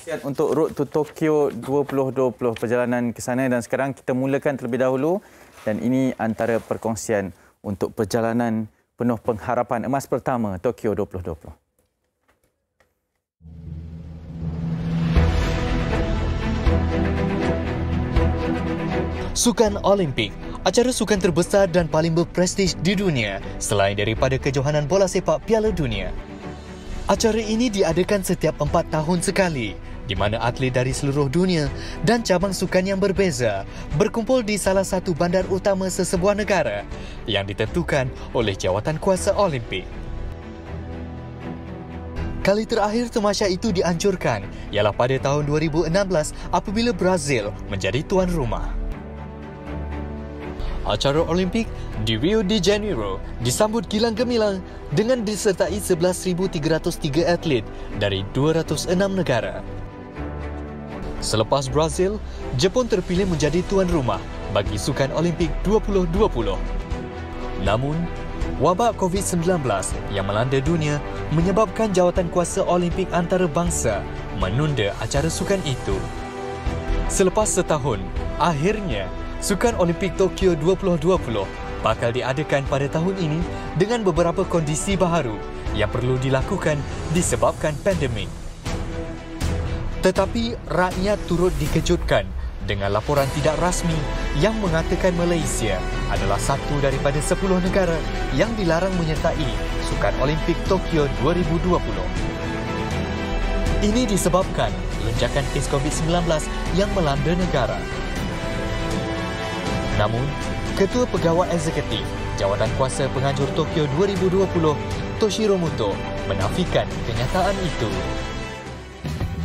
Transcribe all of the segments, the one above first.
untuk Road to Tokyo 2020, perjalanan ke sana, dan sekarang kita mulakan terlebih dahulu dan ini antara perkongsian untuk perjalanan penuh pengharapan emas pertama Tokyo 2020. Sukan Olimpik, acara sukan terbesar dan paling berprestij di dunia selain daripada kejohanan bola sepak Piala Dunia. Acara ini diadakan setiap 4 tahun sekali, di mana atlet dari seluruh dunia dan cabang sukan yang berbeza berkumpul di salah satu bandar utama sesebuah negara yang ditentukan oleh Jawatan Kuasa Olimpik. Kali terakhir tamasya itu dianjurkan ialah pada tahun 2016 apabila Brazil menjadi tuan rumah. Acara Olimpik di Rio de Janeiro disambut gilang gemilang dengan disertai 11,303 atlet dari 206 negara. Selepas Brazil, Jepun terpilih menjadi tuan rumah bagi Sukan Olimpik 2020. Namun, wabak COVID-19 yang melanda dunia menyebabkan Jawatan Kuasa Olimpik Antarabangsa menunda acara sukan itu. Selepas setahun, akhirnya Sukan Olimpik Tokyo 2020 bakal diadakan pada tahun ini dengan beberapa kondisi baharu yang perlu dilakukan disebabkan pandemik. Tetapi rakyat turut dikejutkan dengan laporan tidak rasmi yang mengatakan Malaysia adalah satu daripada 10 negara yang dilarang menyertai Sukan Olimpik Tokyo 2020. Ini disebabkan lonjakan kes COVID-19 yang melanda negara. Namun, Ketua Pegawai Eksekutif Jawatan Kuasa Penganjur Tokyo 2020, Toshiro Muto, menafikan kenyataan itu.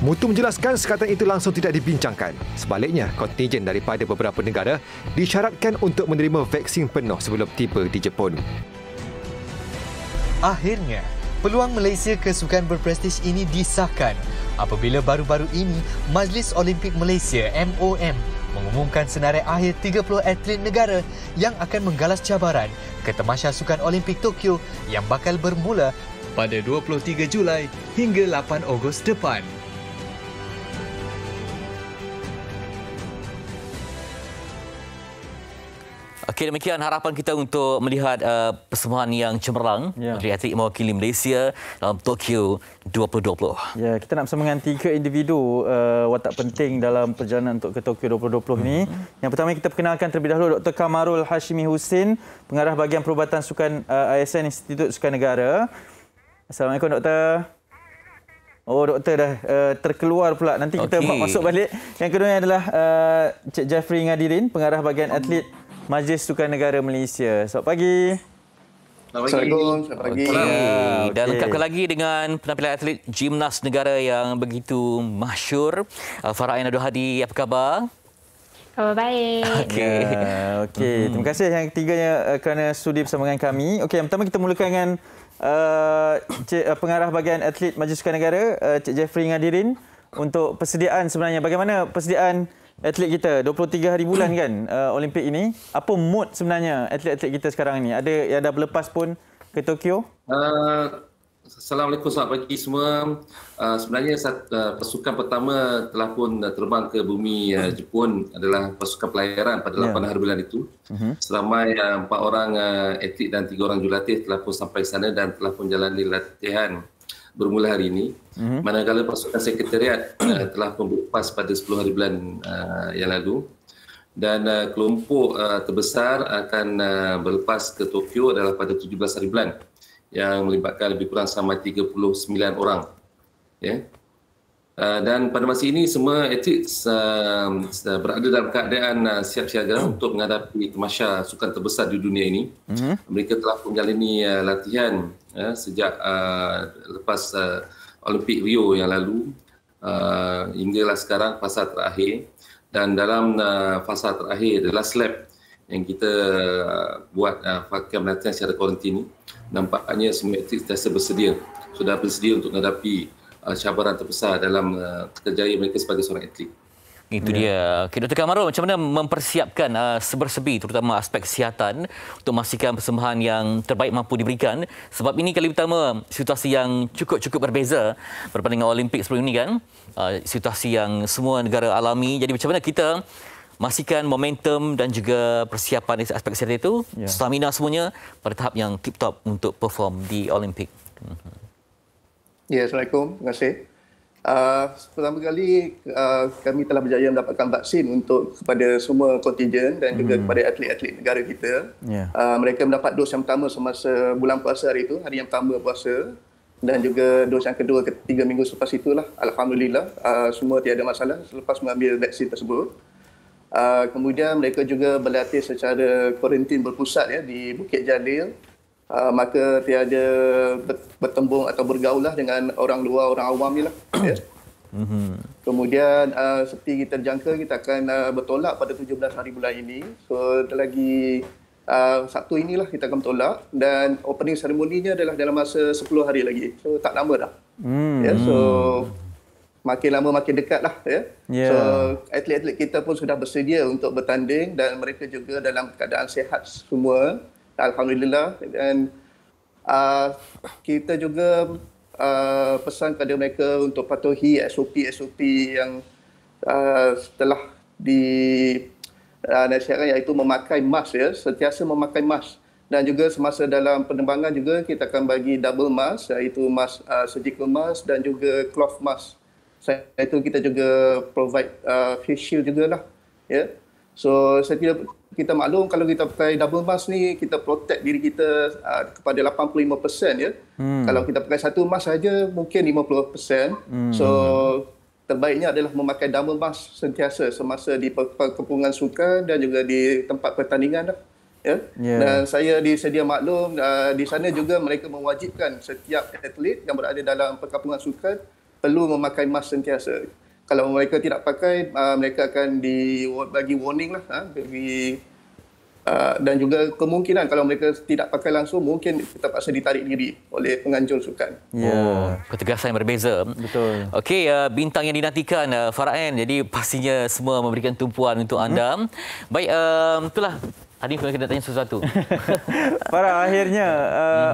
Mutu menjelaskan sekatan itu langsung tidak dibincangkan. Sebaliknya, kontingen daripada beberapa negara disyaratkan untuk menerima vaksin penuh sebelum tiba di Jepun. Akhirnya, peluang Malaysia ke sukan berprestij ini disahkan apabila baru-baru ini Majlis Olimpik Malaysia MOM mengumumkan senarai akhir 30 atlet negara yang akan menggalas cabaran ke tamasya Sukan Olimpik Tokyo yang bakal bermula pada 23 Julai hingga 8 Ogos depan. Okey, demikian harapan kita untuk melihat persembahan yang cemerlang dari atlet mewakili Malaysia dalam Tokyo 2020. Ya, kita nak bersama dengan 3 individu watak penting dalam perjalanan untuk ke Tokyo 2020 ini. Yang pertama kita perkenalkan terlebih dahulu Dr. Kamarul Hashimi Husin, Pengarah Bahagian Perubatan Sukan ISN Institut Sukan Negara. Assalamualaikum, Doktor. Oh, doktor dah terkeluar pula. Nanti kita masuk balik. Yang kedua adalah Cik Jeffrey Ngadirin, Pengarah Bahagian Atlet Majlis Sukan Negara Malaysia. Selamat pagi. Assalamualaikum. Selamat pagi. Dan lengkapkan lagi dengan penampilan atlet gimnas negara yang begitu masyur. Farah Ain Abdul Hadi, apa khabar? Khabar baik. Okey. Terima kasih yang ketiganya kerana sudi bersama dengan kami. Okey, yang pertama kita mulakan dengan Pengarah Bahagian Atlet Majlis Sukan Negara, Cik Jeffrey Ngadirin. Untuk persediaan sebenarnya, bagaimana persediaan atlet kita 23 hari bulan kan Olimpik ini? Apa mood sebenarnya atlet-atlet kita sekarang ni? Ada yang dah berlepas pun ke Tokyo? Assalamualaikum, selamat pagi semua. Sebenarnya pasukan pertama telah pun terbang ke bumi Jepun adalah pasukan pelayaran pada 8 hari bulan itu. Seramai 4 orang atlet dan 3 orang jurulatih telah pun sampai sana dan telah pun jalani latihan bermula hari ini. Manakala pasukan sekretariat telah pun berlepas pada 10 hari bulan yang lalu. Dan kelompok terbesar akan berlepas ke Tokyo adalah pada 17 hari bulan yang melibatkan lebih kurang sama 39 orang. Ya. Dan pada masa ini semua atlet berada dalam keadaan siap siaga untuk menghadapi tamasya sukan terbesar di dunia ini. Mereka telah menjalani latihan sejak lepas Olimpik Rio yang lalu hinggalah sekarang fasa terakhir. Dan dalam fasa terakhir adalah lap yang kita buat fakam latihan secara kuarantin ini. Nampaknya semua atlet sudah bersedia untuk menghadapi cabaran terbesar dalam kerjaya mereka sebagai seorang atlet. Itu dia. Okay, Dr. Kamarul, macam mana mempersiapkan sebersebi terutama aspek kesihatan untuk memastikan persembahan yang terbaik mampu diberikan? Sebab ini kali pertama situasi yang cukup berbeza berbanding dengan Olimpik sebelum ini kan. Situasi yang semua negara alami. Jadi macam mana kita memastikan momentum dan juga persiapan aspek kesihatan itu, stamina semuanya pada tahap yang tip-top untuk perform di Olimpik? Ya, Assalamualaikum. Terima kasih. Pertama kali kami telah berjaya mendapatkan vaksin untuk kepada semua kontingen dan juga kepada atlet-atlet negara kita. Mereka mendapat dos yang pertama semasa bulan puasa hari itu, hari yang pertama puasa, dan juga dos yang kedua ketiga minggu selepas itulah. Alhamdulillah semua tiada masalah selepas mengambil vaksin tersebut. Kemudian mereka juga berlatih secara kuarantin berpusat di Bukit Jalil. Maka tiada bertembung atau bergaul dengan orang luar, orang awam ni lah. Kemudian seperti kita jangka, kita akan bertolak pada 17 hari bulan ini. So lagi Sabtu inilah kita akan bertolak dan opening ceremony-nya adalah dalam masa 10 hari lagi. So tak lama dah. So makin lama makin dekat lah. So atlet-atlet kita pun sudah bersedia untuk bertanding dan mereka juga dalam keadaan sihat semua. Alhamdulillah. Dan kita juga pesan kepada mereka untuk patuhi SOP yang telah dinasihatkan, iaitu memakai mask, sentiasa memakai mask. Dan juga semasa dalam penerbangan juga kita akan bagi double mask, iaitu mask surgical mask dan juga cloth mask. Selain itu kita juga provide face shield jugalah. So saya kira kita maklum kalau kita pakai double mask ni, kita protect diri kita kepada 85%. Kalau kita pakai satu mask saja mungkin 50%. So terbaiknya adalah memakai double mask sentiasa semasa di perkumpulan sukan dan juga di tempat pertandingan. Dan saya disedia maklum di sana juga mereka mewajibkan setiap atlet yang berada dalam perkampungan sukan perlu memakai mask sentiasa. Kalau mereka tidak pakai, mereka akan dibagi warning lah. Dan juga kemungkinan kalau mereka tidak pakai langsung, mungkin terpaksa ditarik diri oleh penganjur sukan. Ketegasan yang berbeza. Betul. Okey, bintang yang dinantikan Farah Ann. Jadi pastinya semua memberikan tumpuan untuk anda. Baik, itulah. Tadi saya nak tanya sesuatu. Farah, akhirnya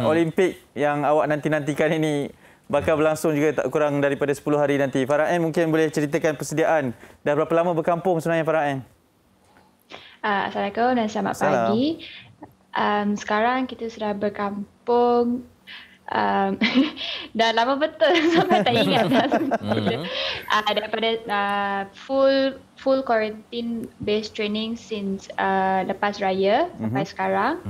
Olimpik yang awak nanti-nantikan ini bakal berlangsung juga tak kurang daripada 10 hari nanti. Farah Ann mungkin boleh ceritakan persediaan. Dah berapa lama berkampung sebenarnya Farah Ann? Assalamualaikum dan selamat pagi. Sekarang kita sudah berkampung dah lama betul sampai tak ingat daripada full quarantine based training since lepas raya sampai sekarang.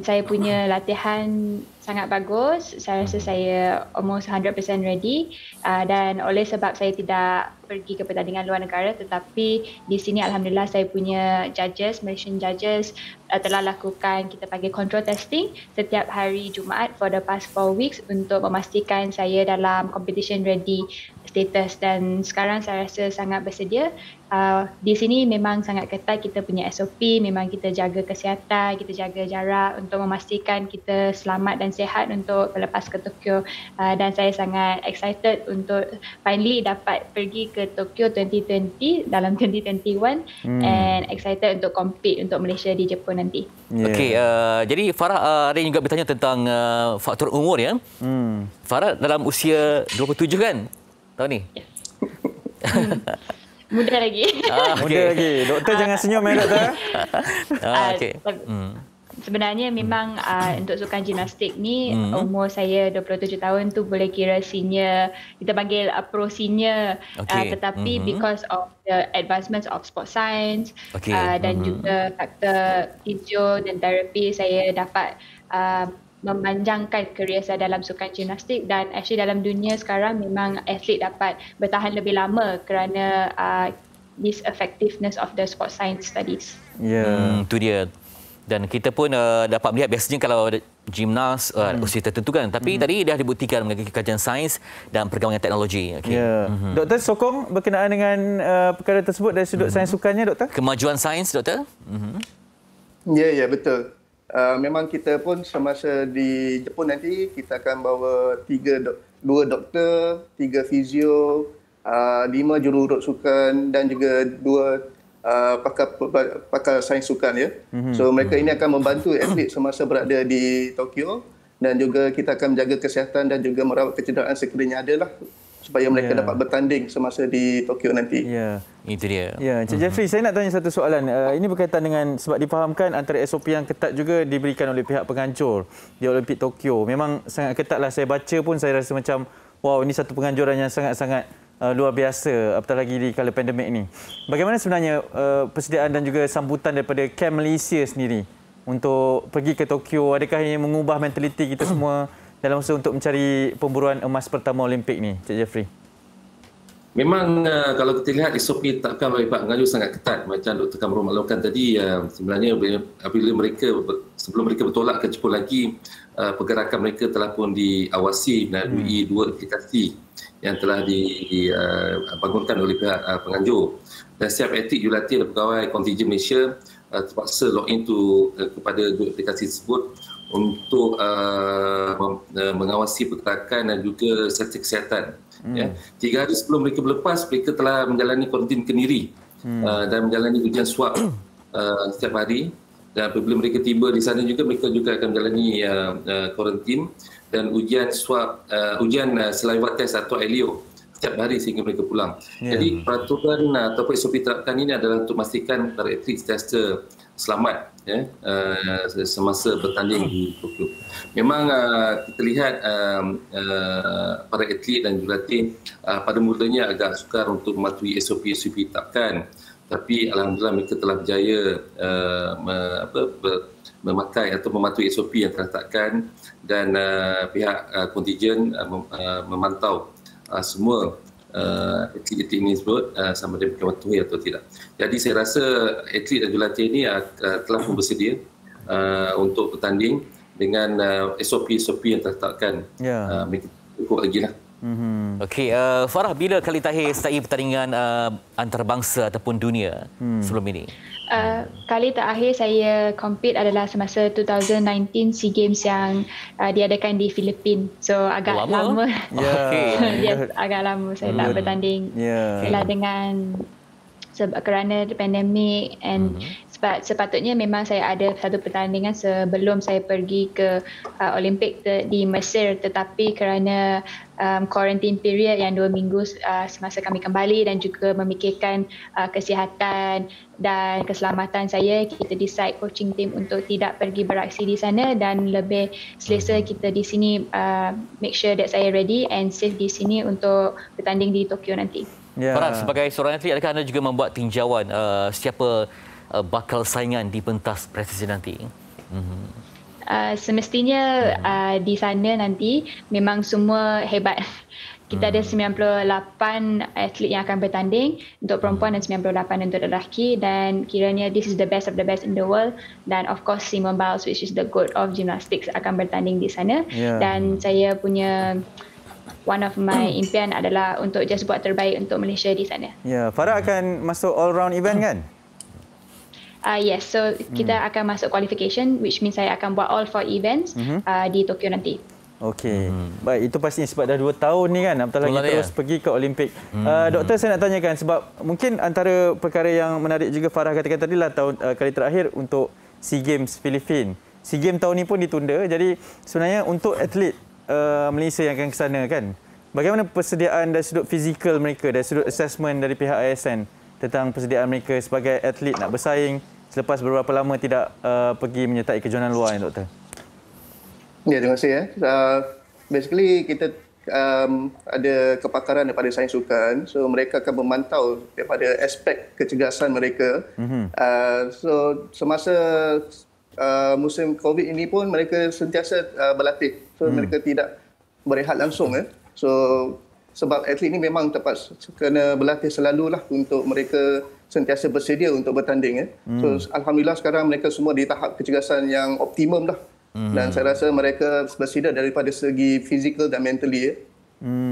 Saya punya latihan sangat bagus. Saya rasa saya almost 100% ready dan oleh sebab saya tidak pergi ke pertandingan luar negara, tetapi di sini alhamdulillah saya punya judges, Malaysian judges telah lakukan, kita panggil control testing setiap hari Jumaat for the past 4 weeks untuk memastikan saya dalam competition ready status, dan sekarang saya rasa sangat bersedia. Di sini memang sangat ketat kita punya SOP, memang kita jaga kesihatan, kita jaga jarak untuk memastikan kita selamat dan sihat untuk lepas ke Tokyo, dan saya sangat excited untuk finally dapat pergi ke Tokyo 2020 dalam 2021 and excited untuk compete untuk Malaysia di Jepun nanti. Okey, jadi Farah ada juga bertanya tentang faktor umur ya. Farah dalam usia 27 kan tahun ni? Yes. Muda lagi. Muda lagi. Doktor jangan senyum ya doktor. Okey. Sebenarnya memang untuk sukan gimnastik ni umur saya 27 tahun tu boleh kira senior, kita panggil pro senior, tetapi because of the advancements of sport science dan juga faktor physio dan terapi, saya dapat memanjangkan kerjaya saya dalam sukan gimnastik, dan actually dalam dunia sekarang memang atlet dapat bertahan lebih lama kerana this effectiveness of the sport science studies. Itu dia. Dan kita pun dapat melihat biasanya kalau gimnas usia tertentu kan, tapi tadi dah dibuktikan mengenai kajian sains dan perkembangan teknologi. Doktor sokong berkenaan dengan perkara tersebut dari sudut sains sukannya doktor? Kemajuan sains doktor? Ya, betul. Memang kita pun semasa di Jepun nanti kita akan bawa 2 doktor, 3 fizio 5 jururut sukan dan juga 2 pakar sains sukan ya. So mereka ini akan membantu atlet semasa berada di Tokyo dan juga kita akan menjaga kesihatan dan juga merawat kecederaan sekiranya ada lah supaya mereka dapat bertanding semasa di Tokyo nanti. Ya. Itu dia. Ya, Encik Jeffrey, saya nak tanya satu soalan. Ini berkaitan dengan sebab difahamkan antara SOP yang ketat juga diberikan oleh pihak penganjur di Olimpik Tokyo. Memang sangat ketatlah, saya baca pun saya rasa macam wow, ini satu penganjuran yang sangat-sangat luar biasa, apatah lagi di kala pandemik ini. Bagaimana sebenarnya persediaan dan juga sambutan daripada Camp Malaysia sendiri untuk pergi ke Tokyo? Adakah ini mengubah mentaliti kita semua dalam masa untuk mencari pemburuan emas pertama Olimpik ni, Cik Jeffrey? Memang kalau kita lihat SOP ditetapkan oleh Pak Penganjur sangat ketat. Macam Dr. Kamrul maklumkan tadi, sebenarnya apabila sebelum mereka bertolak ke Jepun lagi, pergerakan mereka telah pun diawasi melalui 2 aplikasi yang telah dibangunkan oleh pihak penganjur. Dan setiap atlet jurulatih dan pegawai kontingen Malaysia terpaksa login kepada 2 aplikasi tersebut untuk mengawasi pergerakan dan juga sertifikat kesihatan. Ya. 3 hari sebelum mereka berlepas, mereka telah menjalani kuarantin kendiri dan menjalani ujian swab setiap hari. Dan apabila mereka tiba di sana juga, mereka juga akan menjalani kuarantin dan ujian swab, ujian saliva test atau ELIO setiap hari sehingga mereka pulang. Jadi peraturan ataupun SOP terapkan ini adalah untuk memastikan para atlet sentiasa selamat semasa bertanding di Tokyo. Memang kita lihat para atlet dan jurulatih pada mulanya agak sukar untuk mematuhi SOP-SOP ditetapkan, tapi alhamdulillah mereka telah berjaya memakai atau mematuhi SOP yang telah ditetapkan dan pihak kontingen memantau semua atlet ini sebut sama ada mereka mematuhi atau tidak. Jadi saya rasa atlet dan jurulatih ini telah pun bersedia untuk bertanding dengan SOP-SOP yang telah ditetapkan. Mereka cukup lagi lah. Okey, Farah, bila kali terakhir sertai pertandingan antarabangsa ataupun dunia sebelum ini? Kali terakhir saya compete adalah semasa 2019 SEA Games yang diadakan di Filipina. So agak lama. Agak lama saya tak bertanding. Ialah dengan kerana pandemik and sepatutnya memang saya ada satu pertandingan sebelum saya pergi ke Olimpik di Mesir, tetapi kerana quarantine period yang 2 minggu semasa kami kembali dan juga memikirkan kesihatan dan keselamatan saya, kita decide coaching team untuk tidak pergi beraksi di sana dan lebih selesa kita di sini, make sure that saya ready and safe di sini untuk bertanding di Tokyo nanti. Farah, sebagai seorang atlet, adakah anda juga membuat tinjauan siapa bakal saingan di pentas prestasi nanti? Semestinya di sana nanti memang semua hebat. Kita ada 98 atlet yang akan bertanding untuk perempuan dan 98 untuk lelaki, dan kiranya this is the best of the best in the world. Dan of course Simone Biles, which is the goat of gymnastics, akan bertanding di sana. Dan saya punya one of my impian adalah untuk just buat terbaik untuk Malaysia di sana. Farah akan masuk all round event kan? Yes, so kita akan masuk qualification, which means saya akan buat all 4 events di Tokyo nanti. Okey. Baik, itu pastinya sebab dah 2 tahun ni kan, apatah lagi terus pergi ke Olimpik. Doktor, saya nak tanyakan sebab mungkin antara perkara yang menarik juga Farah katakan tadi lah kali terakhir untuk SEA Games Filipina. SEA Games tahun ni pun ditunda. Jadi sebenarnya untuk atlet Malaysia yang akan ke sana kan, bagaimana persediaan dari sudut fizikal mereka, dari sudut assessment dari pihak ASN tentang persediaan mereka sebagai atlet nak bersaing selepas beberapa lama tidak pergi menyertai kejohanan luar, Doktor? Ya, terima kasih. Basically kita ada kepakaran daripada sains sukan, so mereka akan memantau daripada aspek kecergasan mereka. So semasa musim COVID ini pun mereka sentiasa berlatih, so mereka tidak berehat langsung. So sebab atlet ini memang kena berlatih selalulah untuk mereka sentiasa bersedia untuk bertanding. So alhamdulillah sekarang mereka semua di tahap kecergasan yang optimum dah. Dan saya rasa mereka bersedia daripada segi fizikal dan mentally.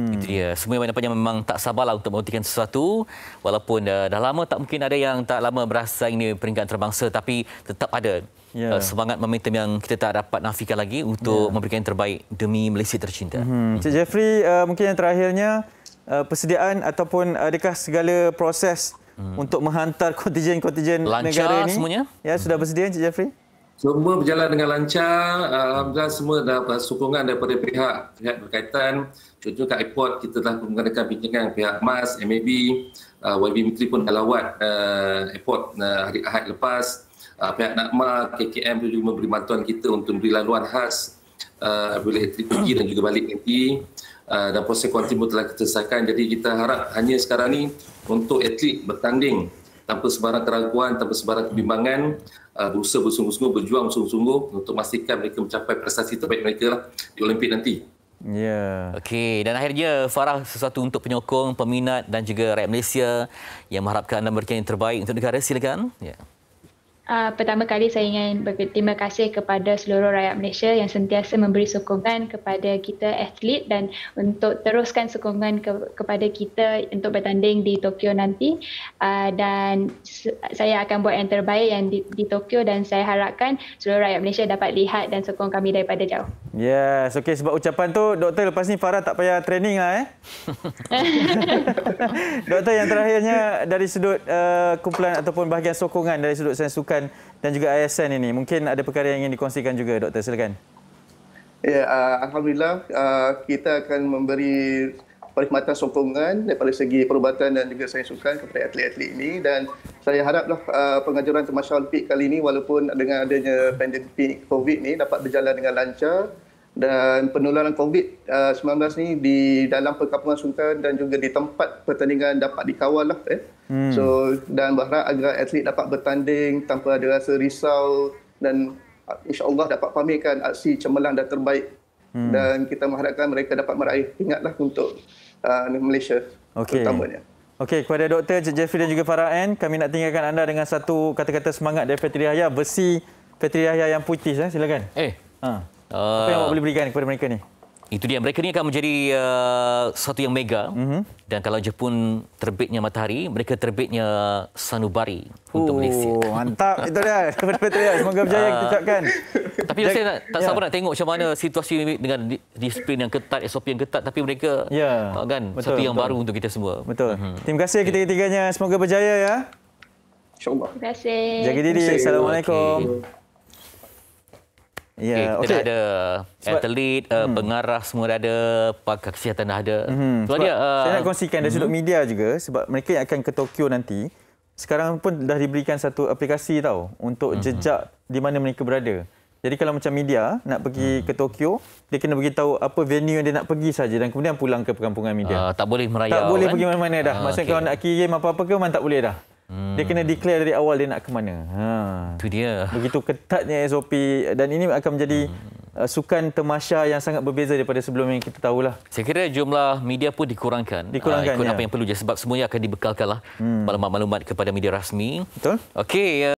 Itu dia. Semua nampaknya memang tak sabarlah untuk membuktikan sesuatu. Walaupun dah lama, tak mungkin ada yang tak lama berasa ini peringkat antarabangsa, tapi tetap ada semangat momentum yang kita tak dapat nafikan lagi untuk memberikan yang terbaik demi Malaysia tercinta. Cik Jeffrey, mungkin yang terakhirnya, persediaan ataupun adakah segala proses untuk menghantar kontijen-kontijen negara ini? Semuanya? Ya, sudah bersedia Encik Jeffrey? Semua berjalan dengan lancar. Alhamdulillah semua dapat sokongan daripada pihak berkaitan. Contohnya kat airport kita telah mengadakan bincangan pihak MAS, MAB, YB Menteri pun dah lawat airport hari Ahad lepas. Pihak NAKMA, KKM juga memberi bantuan kita untuk memberi laluan khas bila atlet pergi dan juga balik nanti. Dan proses kuantimu telah kita selesaikan. Jadi kita harap hanya sekarang ni untuk atlet bertanding tanpa sebarang keraguan, tanpa sebarang kebimbangan, berusaha bersungguh-sungguh, berjuang bersungguh-sungguh untuk memastikan mereka mencapai prestasi terbaik mereka lah di Olimpik nanti. Ya. Okey, dan akhirnya Farah, sesuatu untuk penyokong, peminat dan juga rakyat Malaysia yang mengharapkan anda memberikan yang terbaik untuk negara, silakan. Ya. Pertama kali saya ingin berterima kasih kepada seluruh rakyat Malaysia yang sentiasa memberi sokongan kepada kita atlet dan untuk teruskan sokongan kepada kita untuk bertanding di Tokyo nanti. Dan saya akan buat yang terbaik yang di Tokyo dan saya harapkan seluruh rakyat Malaysia dapat lihat dan sokong kami daripada jauh. Yes, okey, sebab ucapan tu doktor lepas ni Farah tak payah training lah Doktor, yang terakhirnya dari sudut kumpulan ataupun bahagian sokongan dari sudut sains sukan dan juga ASN ini, mungkin ada perkara yang ingin dikongsikan juga, doktor, silakan. Ya, Alhamdulillah kita akan memberi perkhidmatan sokongan daripada segi perubatan dan juga sains sukan kepada atlet-atlet ini, dan saya haraplah pengajuran Tamasya Olimpik kali ini walaupun dengan adanya pandemik COVID ni dapat berjalan dengan lancar, dan penularan COVID-19 ni di dalam perkampungan sukan dan juga di tempat pertandingan dapat dikawal lah. So, dan berharap agar atlet dapat bertanding tanpa ada rasa risau dan insya-Allah dapat pamerkan aksi cemerlang dan terbaik. Dan kita mengharapkan mereka dapat meraih pingatlah untuk Malaysia terutamanya. Okey, kepada Dr. Jeffrey dan juga Farah Ann, kami nak tinggalkan anda dengan satu kata-kata semangat dari Fetri Yahya, versi Fetri Yahya yang puitis, silakan. Apa yang awak boleh berikan kepada mereka ni? Itu dia, mereka ni akan menjadi sesuatu yang mega. Dan kalau Jepun terbitnya matahari, mereka terbitnya sanubari untuk Malaysia. Mantap, itu dia. Semoga berjaya kita ucapkan. Tapi saya tak sabar nak tengok macam mana situasi dengan disiplin yang ketat, SOP yang ketat, tapi mereka kan satu yang baru untuk kita semua. Betul. Terima kasih ketiga-tiganya, semoga berjaya ya. InsyaAllah. Terima kasih. Jaga diri. Assalamualaikum. Ya, kita dah ada atlet, pengarah semua dah ada, pakar kesihatan dah ada. Saya nak kongsikan dari sudut media juga, sebab mereka yang akan ke Tokyo nanti, sekarang pun dah diberikan satu aplikasi tahu untuk jejak di mana mereka berada. Jadi kalau macam media nak pergi ke Tokyo, dia kena beritahu apa venue yang dia nak pergi saja dan kemudian pulang ke perkampungan media. Tak boleh merayau. Tak boleh pergi mana-mana dah. Maksudnya kalau nak kirim apa-apa ke memang tak boleh dah. Dia kena declare dari awal dia nak ke mana. Itu dia. Begitu ketatnya SOP, dan ini akan menjadi sukan tamasya yang sangat berbeza daripada sebelum yang kita tahulah. Saya kira jumlah media pun dikurangkan. Ikut apa yang perlu je, sebab semuanya akan dibekalkanlah maklumat-maklumat kepada media rasmi. Betul. Okey.